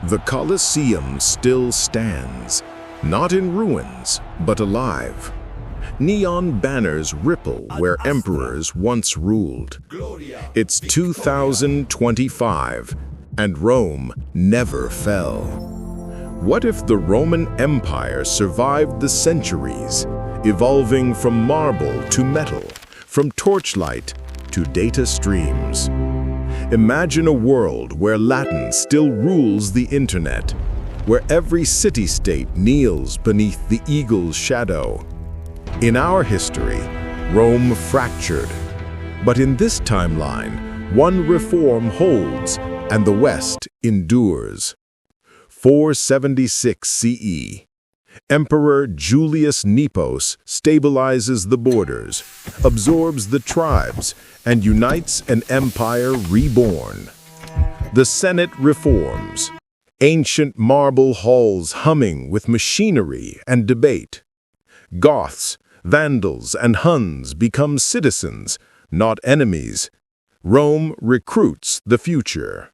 The Colosseum still stands, not in ruins, but alive. Neon banners ripple where emperors once ruled. It's 2025, and Rome never fell. What if the Roman Empire survived the centuries, evolving from marble to metal, from torchlight to data streams? Imagine a world where Latin still rules the internet, where every city-state kneels beneath the eagle's shadow. In our history, Rome fractured. But in this timeline, one reform holds, and the West endures. 476 CE. Emperor Julius Nepos stabilizes the borders, absorbs the tribes, and unites an empire reborn. The Senate reforms, ancient marble halls humming with machinery and debate. Goths, Vandals, and Huns become citizens, not enemies. Rome recruits the future.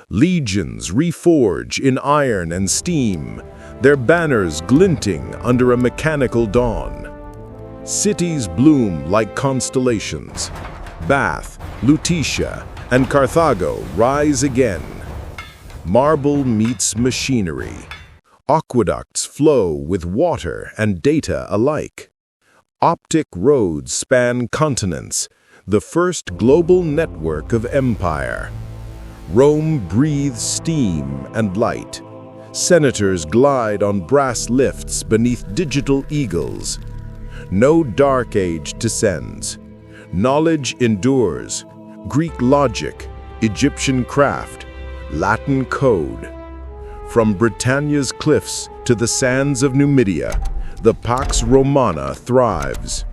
Legions reforge in iron and steam, their banners glinting under a mechanical dawn. Cities bloom like constellations. Bath, Lutetia, and Carthago rise again. Marble meets machinery. Aqueducts flow with water and data alike. Optic roads span continents, the first global network of empire. Rome breathes steam and light. Senators glide on brass lifts beneath digital eagles. No dark age descends. Knowledge endures. Greek logic, Egyptian craft, Latin code. From Britannia's cliffs to the sands of Numidia, the Pax Romana thrives.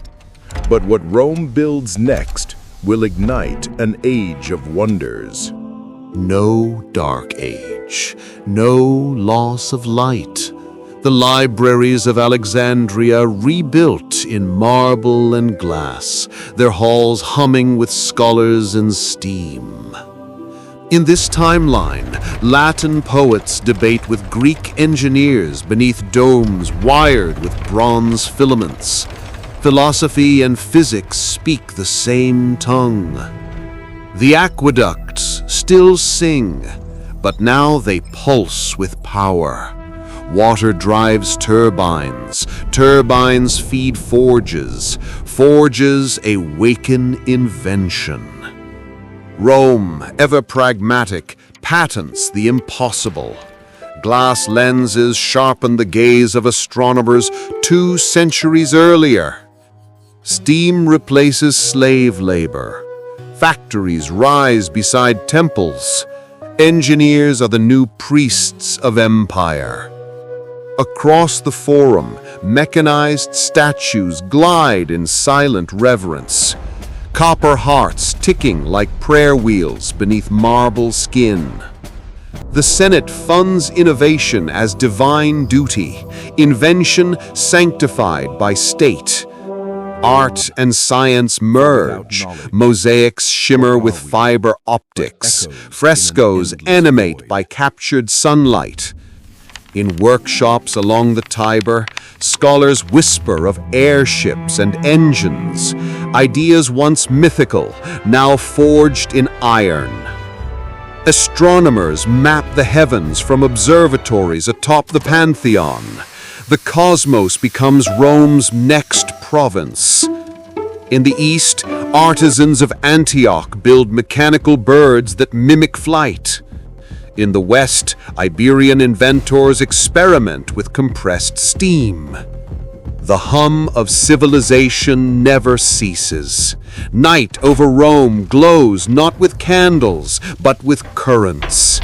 But what Rome builds next will ignite an age of wonders. No dark age, no loss of light. The libraries of Alexandria rebuilt in marble and glass, their halls humming with scholars and steam. In this timeline, Latin poets debate with Greek engineers beneath domes wired with bronze filaments. Philosophy and physics speak the same tongue. The aqueducts still sing, but now they pulse with power. Water drives turbines, turbines feed forges, forges awaken invention. Rome, ever pragmatic, patents the impossible. Glass lenses sharpen the gaze of astronomers 2 centuries earlier. Steam replaces slave labor. Factories rise beside temples. Engineers are the new priests of empire. Across the forum, mechanized statues glide in silent reverence. Copper hearts ticking like prayer wheels beneath marble skin. The Senate funds innovation as divine duty, invention sanctified by state. Art and science merge, mosaics shimmer with fiber optics, frescoes animate by captured sunlight. In workshops along the Tiber, scholars whisper of airships and engines, ideas once mythical, now forged in iron. Astronomers map the heavens from observatories atop the Pantheon. The cosmos becomes Rome's next province. In the east, artisans of Antioch build mechanical birds that mimic flight. In the west, Iberian inventors experiment with compressed steam. The hum of civilization never ceases. Night over Rome glows not with candles, but with currents.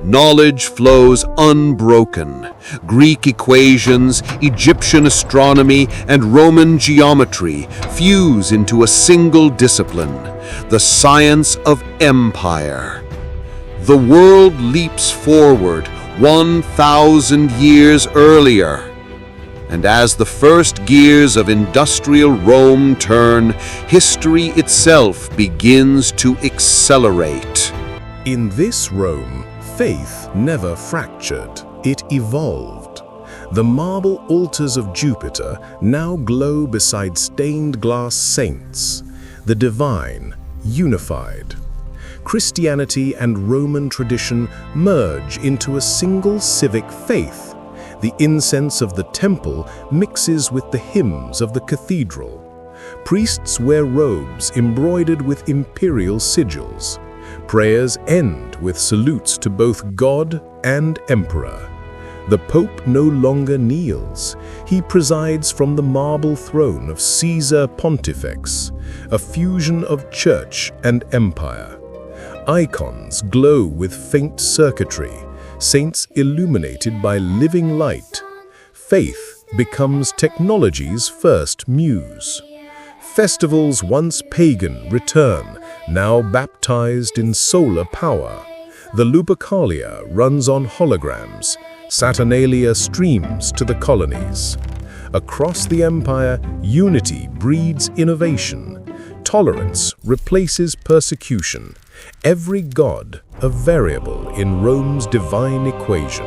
Knowledge flows unbroken. Greek equations, Egyptian astronomy, and Roman geometry fuse into a single discipline, the science of empire. The world leaps forward 1,000 years earlier. And as the first gears of industrial Rome turn, history itself begins to accelerate. In this Rome, faith never fractured, it evolved. The marble altars of Jupiter now glow beside stained glass saints, the divine, unified. Christianity and Roman tradition merge into a single civic faith. The incense of the temple mixes with the hymns of the cathedral. Priests wear robes embroidered with imperial sigils. Prayers end with salutes to both God and Emperor. The Pope no longer kneels. He presides from the marble throne of Caesar Pontifex, a fusion of church and empire. Icons glow with faint circuitry, saints illuminated by living light. Faith becomes technology's first muse. Festivals once pagan return, now baptized in solar power. The Lupercalia runs on holograms. Saturnalia streams to the colonies. Across the empire, unity breeds innovation. Tolerance replaces persecution. Every god a variable in Rome's divine equation.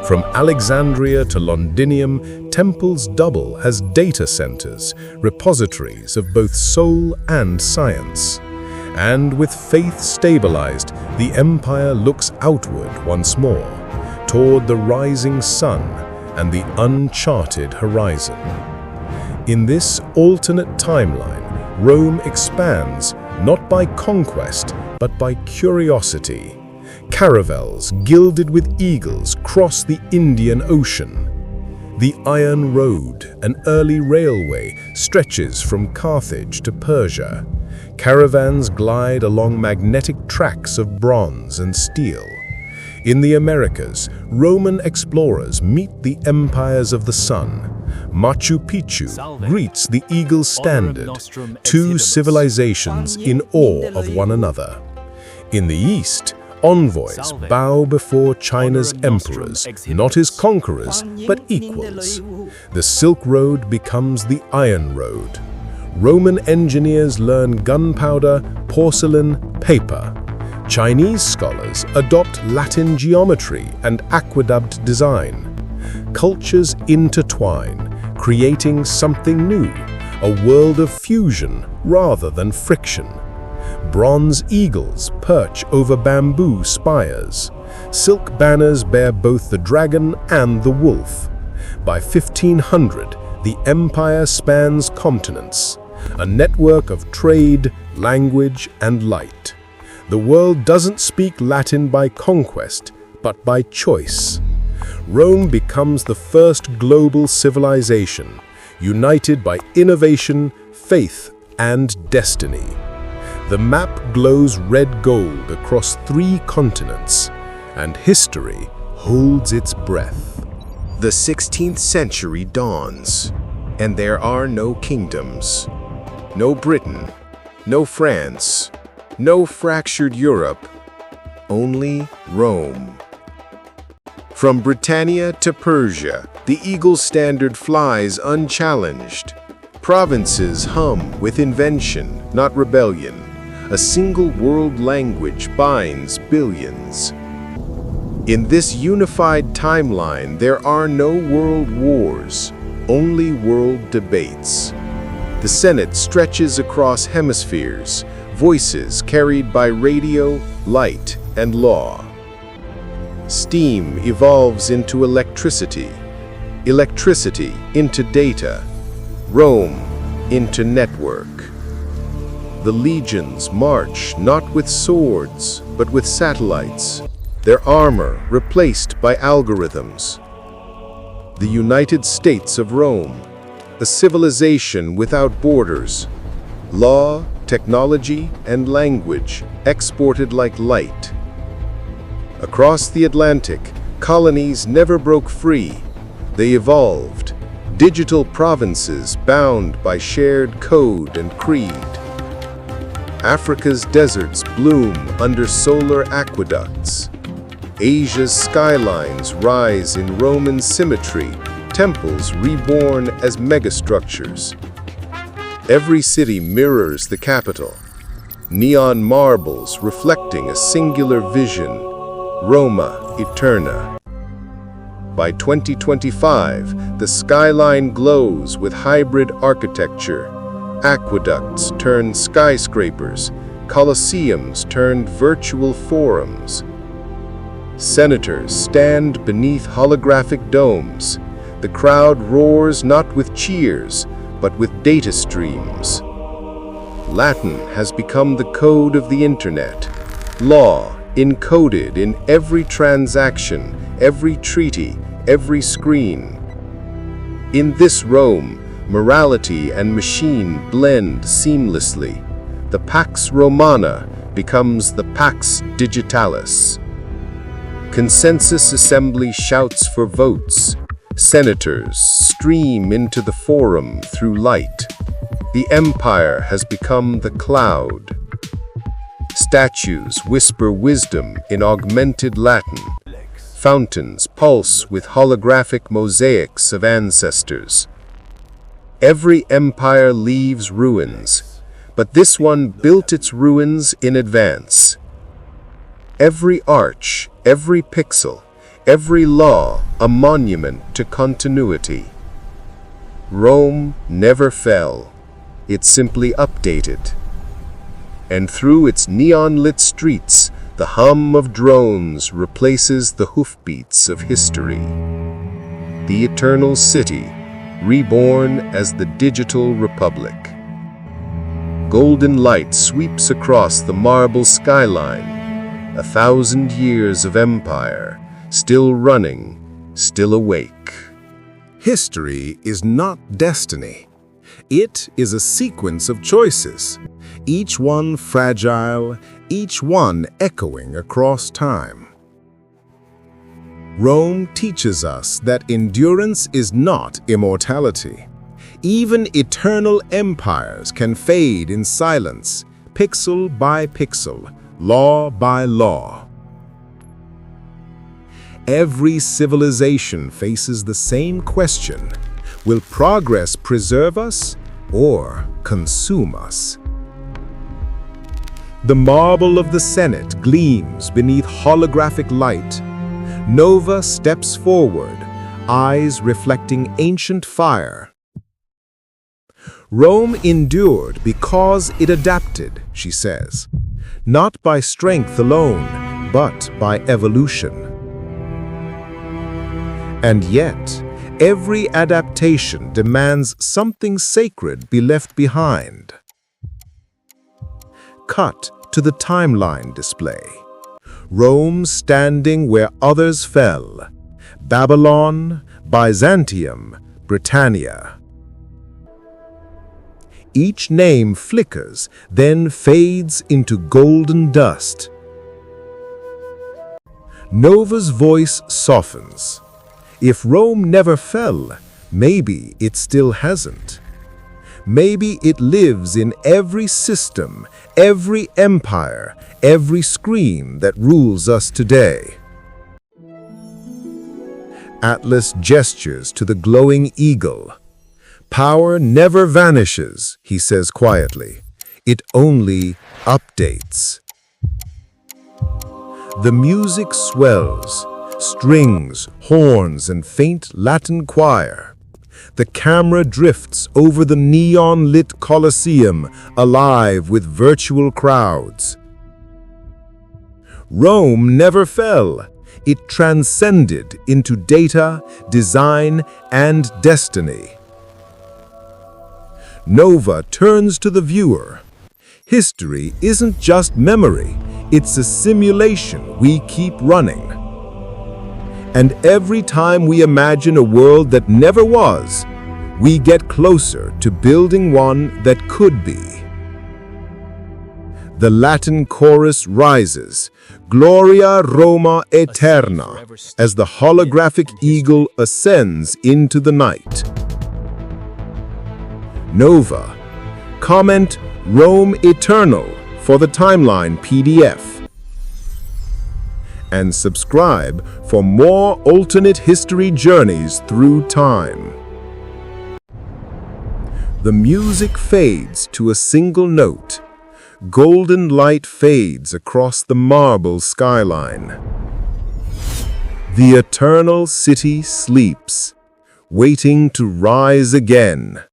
From Alexandria to Londinium, temples double as data centers, repositories of both soul and science. And with faith stabilized, the empire looks outward once more, toward the rising sun and the uncharted horizon. In this alternate timeline, Rome expands not by conquest, but by curiosity. Caravels gilded with eagles cross the Indian Ocean. The Iron Road, an early railway, stretches from Carthage to Persia. Caravans glide along magnetic tracks of bronze and steel. In the Americas, Roman explorers meet the empires of the sun. Machu Picchu greets the Eagle's Standard, two civilizations in awe of one another. In the East, envoys bow before China's emperors, not as conquerors, but equals. The Silk Road becomes the Iron Road. Roman engineers learn gunpowder, porcelain, paper. Chinese scholars adopt Latin geometry and aqueduct design. Cultures intertwine, creating something new, a world of fusion rather than friction. Bronze eagles perch over bamboo spires. Silk banners bear both the dragon and the wolf. By 1500, the empire spans continents, a network of trade, language, and light. The world doesn't speak Latin by conquest, but by choice. Rome becomes the first global civilization, united by innovation, faith, and destiny. The map glows red gold across 3 continents, and history holds its breath. The 16th century dawns, and there are no kingdoms. No Britain, no France, no fractured Europe, only Rome. From Britannia to Persia, the Eagle's Standard flies unchallenged. Provinces hum with invention, not rebellion. A single world language binds billions. In this unified timeline, there are no world wars, only world debates. The Senate stretches across hemispheres, voices carried by radio, light, and law. Steam evolves into electricity, electricity into data, Rome into network. The legions march not with swords, but with satellites, their armor replaced by algorithms. The United States of Rome, a civilization without borders, law, technology, and language exported like light. Across the Atlantic, colonies never broke free. They evolved, digital provinces bound by shared code and creed. Africa's deserts bloom under solar aqueducts. Asia's skylines rise in Roman symmetry, temples reborn as megastructures. Every city mirrors the capital, neon marbles reflecting a singular vision, Roma Eterna. By 2025, the skyline glows with hybrid architecture. Aqueducts turned skyscrapers, colosseums turned virtual forums. Senators stand beneath holographic domes. The crowd roars not with cheers, but with data streams. Latin has become the code of the internet. Law encoded in every transaction, every treaty, every screen. In this Rome, morality and machine blend seamlessly. The Pax Romana becomes the Pax Digitalis. Consensus assembly shouts for votes. Senators stream into the forum through light. The empire has become the cloud. Statues whisper wisdom in augmented Latin. Fountains pulse with holographic mosaics of ancestors. Every empire leaves ruins, but this one built its ruins in advance. Every arch, every pixel, every law, a monument to continuity. Rome never fell. It simply updated. And through its neon-lit streets, the hum of drones replaces the hoofbeats of history. The eternal city, reborn as the digital republic. Golden light sweeps across the marble skyline, 1,000 years of empire, still running, still awake. History is not destiny. It is a sequence of choices, each one fragile, each one echoing across time. Rome teaches us that endurance is not immortality. Even eternal empires can fade in silence, pixel by pixel, law by law. Every civilization faces the same question: will progress preserve us or consume us? The marble of the Senate gleams beneath holographic light. Nova steps forward, eyes reflecting ancient fire. Rome endured because it adapted, she says, not by strength alone, but by evolution. And yet, every adaptation demands something sacred be left behind. Cut to the timeline display. Rome standing where others fell. Babylon, Byzantium, Britannia. Each name flickers, then fades into golden dust. Nova's voice softens. If Rome never fell, maybe it still hasn't. Maybe it lives in every system, every empire, every screen that rules us today. Atlas gestures to the glowing eagle. Power never vanishes, he says quietly. It only updates. The music swells, strings, horns, and faint Latin choir. The camera drifts over the neon-lit Colosseum, alive with virtual crowds. Rome never fell. It transcended into data, design, and destiny. Nova turns to the viewer. History isn't just memory, it's a simulation we keep running. And every time we imagine a world that never was, we get closer to building one that could be. The Latin chorus rises, Gloria Roma Eterna, as the holographic eagle ascends into the night. Nova, comment Rome Eternal for the timeline PDF. And subscribe for more alternate history journeys through time. The music fades to a single note. Golden light fades across the marble skyline. The eternal city sleeps, waiting to rise again.